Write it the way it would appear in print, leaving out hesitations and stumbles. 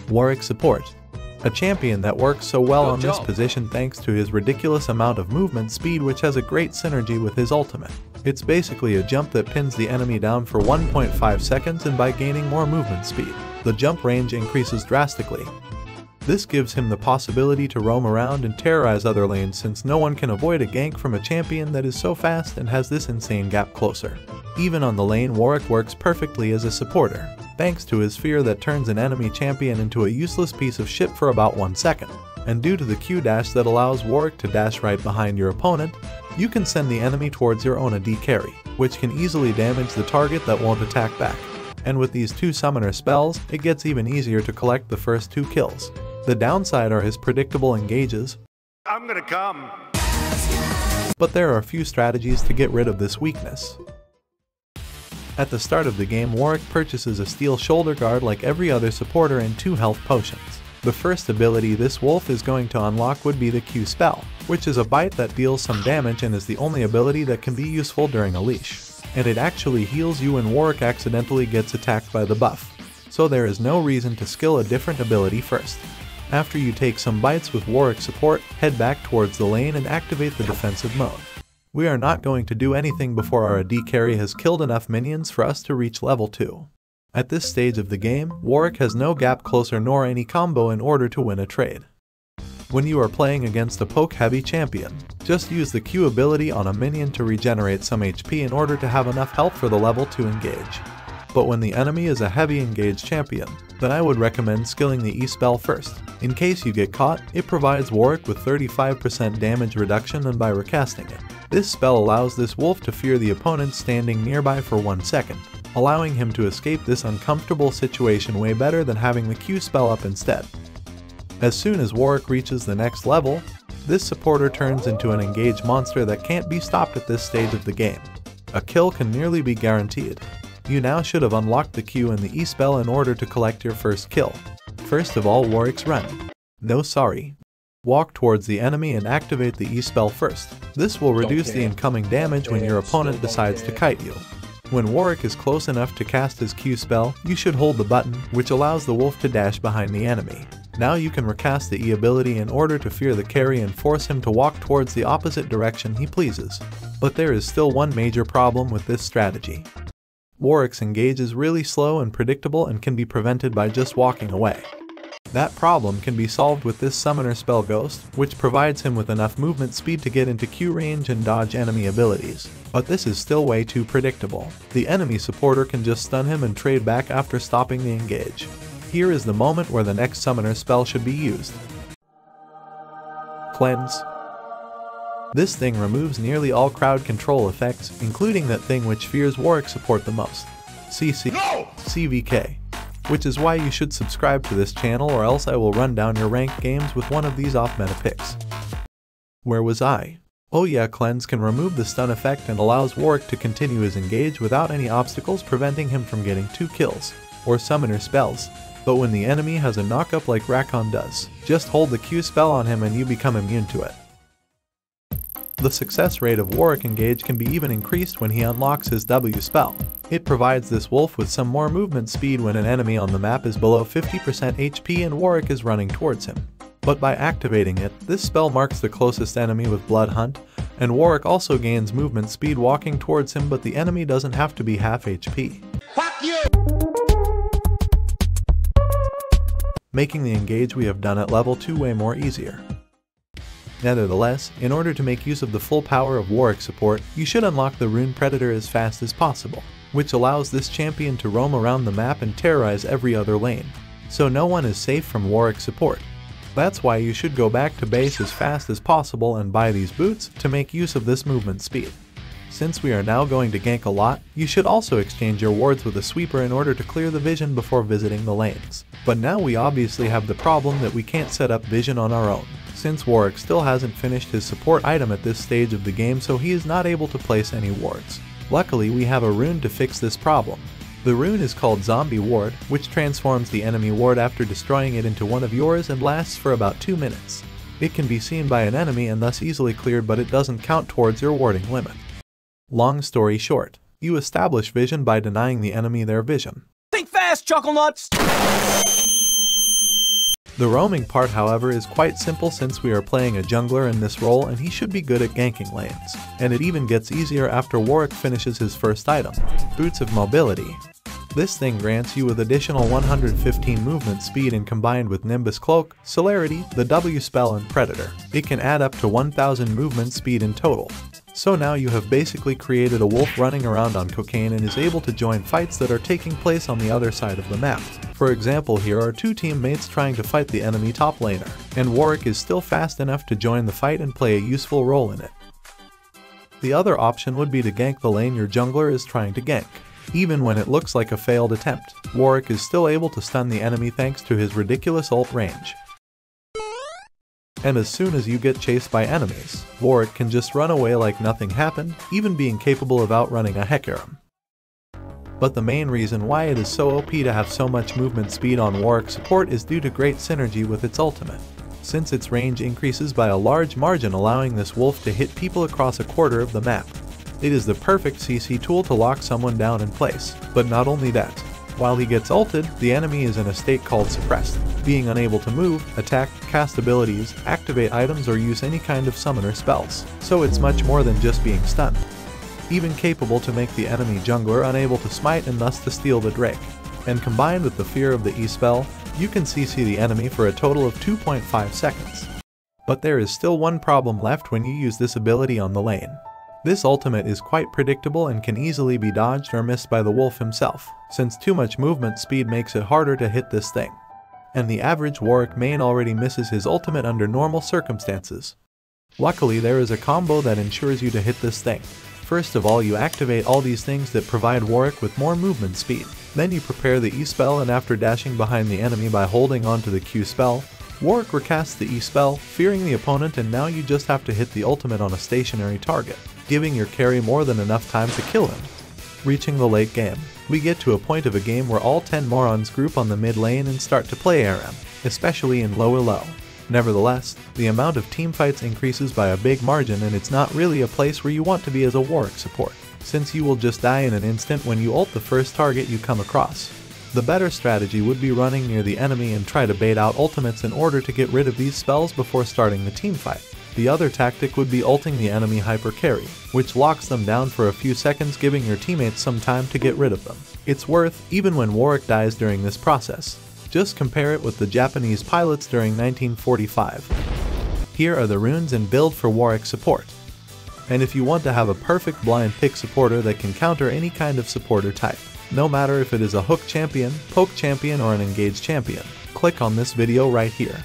Warwick Support. A champion that works so well on this position thanks to his ridiculous amount of movement speed, which has a great synergy with his ultimate. It's basically a jump that pins the enemy down for 1.5 seconds, and by gaining more movement speed, the jump range increases drastically. This gives him the possibility to roam around and terrorize other lanes, since no one can avoid a gank from a champion that is so fast and has this insane gap closer. Even on the lane, Warwick works perfectly as a supporter, thanks to his fear that turns an enemy champion into a useless piece of shit for about 1 second. And due to the Q dash that allows Warwick to dash right behind your opponent, you can send the enemy towards your own AD carry, which can easily damage the target that won't attack back. And with these 2 summoner spells, it gets even easier to collect the first 2 kills. The downside are his predictable engages. I'm gonna come. But there are a few strategies to get rid of this weakness. At the start of the game, Warwick purchases a steel shoulder guard like every other supporter and 2 health potions. The first ability this wolf is going to unlock would be the Q spell, which is a bite that deals some damage and is the only ability that can be useful during a leash. And it actually heals you when Warwick accidentally gets attacked by the buff, so there is no reason to skill a different ability first. After you take some bites with Warwick Support, head back towards the lane and activate the defensive mode. We are not going to do anything before our AD carry has killed enough minions for us to reach level 2. At this stage of the game, Warwick has no gap closer nor any combo in order to win a trade. When you are playing against a poke-heavy champion, just use the Q ability on a minion to regenerate some HP in order to have enough health for the level 2 engage. But when the enemy is a heavy engaged champion, then I would recommend skilling the E spell first. In case you get caught, it provides Warwick with 35% damage reduction, and by recasting it, this spell allows this wolf to fear the opponent standing nearby for 1 second, allowing him to escape this uncomfortable situation way better than having the Q spell up instead. As soon as Warwick reaches the next level, this supporter turns into an engaged monster that can't be stopped at this stage of the game. A kill can nearly be guaranteed. You now should have unlocked the Q and the E spell in order to collect your first kill. First of all, Warwick's run. No sorry. Walk towards the enemy and activate the E spell first. This will reduce the incoming damage when your opponent decides to kite you. When Warwick is close enough to cast his Q spell, you should hold the button, which allows the wolf to dash behind the enemy. Now you can recast the E ability in order to fear the carry and force him to walk towards the opposite direction he pleases. But there is still one major problem with this strategy. Warwick's engage is really slow and predictable and can be prevented by just walking away. That problem can be solved with this summoner spell Ghost, which provides him with enough movement speed to get into Q range and dodge enemy abilities. But this is still way too predictable. The enemy supporter can just stun him and trade back after stopping the engage. Here is the moment where the next summoner spell should be used. Cleanse. This thing removes nearly all crowd control effects, including that thing which fears Warwick Support the most, CVK. Which is why you should subscribe to this channel, or else I will run down your ranked games with one of these off-meta picks. Where was I? Oh yeah, Cleanse can remove the stun effect and allows Warwick to continue his engage without any obstacles preventing him from getting 2 kills, or summoner spells. But when the enemy has a knockup like Rakon does, just hold the Q spell on him and you become immune to it. The success rate of Warwick engage can be even increased when he unlocks his W spell. It provides this wolf with some more movement speed when an enemy on the map is below 50% HP and Warwick is running towards him. But by activating it, this spell marks the closest enemy with Blood Hunt, and Warwick also gains movement speed walking towards him, but the enemy doesn't have to be half HP. Fuck you! Making the engage we have done at level 2 way more easier. Nevertheless, in order to make use of the full power of Warwick Support, you should unlock the Rune Predator as fast as possible, which allows this champion to roam around the map and terrorize every other lane. So no one is safe from Warwick Support. That's why you should go back to base as fast as possible and buy these boots to make use of this movement speed. Since we are now going to gank a lot, you should also exchange your wards with a sweeper in order to clear the vision before visiting the lanes. But now we obviously have the problem that we can't set up vision on our own, since Warwick still hasn't finished his support item at this stage of the game, so he is not able to place any wards. Luckily, we have a rune to fix this problem. The rune is called Zombie Ward, which transforms the enemy ward after destroying it into one of yours and lasts for about 2 minutes. It can be seen by an enemy and thus easily cleared, but it doesn't count towards your warding limit. Long story short, you establish vision by denying the enemy their vision. Think fast, chuckle nuts! The roaming part, however, is quite simple since we are playing a jungler in this role and he should be good at ganking lanes. And it even gets easier after Warwick finishes his first item, Boots of Mobility. This thing grants you with additional 115 movement speed, and combined with Nimbus Cloak, Celerity, the W spell and Predator, it can add up to 1000 movement speed in total. So now you have basically created a wolf running around on cocaine and is able to join fights that are taking place on the other side of the map. For example, here are two teammates trying to fight the enemy top laner, and Warwick is still fast enough to join the fight and play a useful role in it. The other option would be to gank the lane your jungler is trying to gank. Even when it looks like a failed attempt, Warwick is still able to stun the enemy thanks to his ridiculous ult range. And as soon as you get chased by enemies, Warwick can just run away like nothing happened, even being capable of outrunning a Hecarim. But the main reason why it is so OP to have so much movement speed on Warwick Support is due to great synergy with its ultimate, since its range increases by a large margin, allowing this wolf to hit people across a quarter of the map. It is the perfect CC tool to lock someone down in place, but not only that. While he gets ulted, the enemy is in a state called suppressed, being unable to move, attack, cast abilities, activate items or use any kind of summoner spells, so it's much more than just being stunned. Even capable to make the enemy jungler unable to smite and thus to steal the Drake. And combined with the fear of the E-spell, you can CC the enemy for a total of 2.5 seconds. But there is still one problem left when you use this ability on the lane. This ultimate is quite predictable and can easily be dodged or missed by the wolf himself, since too much movement speed makes it harder to hit this thing. And the average Warwick main already misses his ultimate under normal circumstances. Luckily, there is a combo that ensures you to hit this thing. First of all, you activate all these things that provide Warwick with more movement speed. Then you prepare the E-spell, and after dashing behind the enemy by holding onto the Q spell, Warwick recasts the E-spell, fearing the opponent, and now you just have to hit the ultimate on a stationary target, giving your carry more than enough time to kill him. Reaching the late game, we get to a point of a game where all 10 morons group on the mid lane and start to play ARAM, especially in lower low. Nevertheless, the amount of teamfights increases by a big margin, and it's not really a place where you want to be as a Warwick support, since you will just die in an instant when you ult the first target you come across. The better strategy would be running near the enemy and try to bait out ultimates in order to get rid of these spells before starting the teamfight. The other tactic would be ulting the enemy hyper carry, which locks them down for a few seconds, giving your teammates some time to get rid of them. It's worth, even when Warwick dies during this process. Just compare it with the Japanese pilots during 1945. Here are the runes and build for Warwick Support. And if you want to have a perfect blind pick supporter that can counter any kind of supporter type, no matter if it is a hook champion, poke champion or an engaged champion, click on this video right here.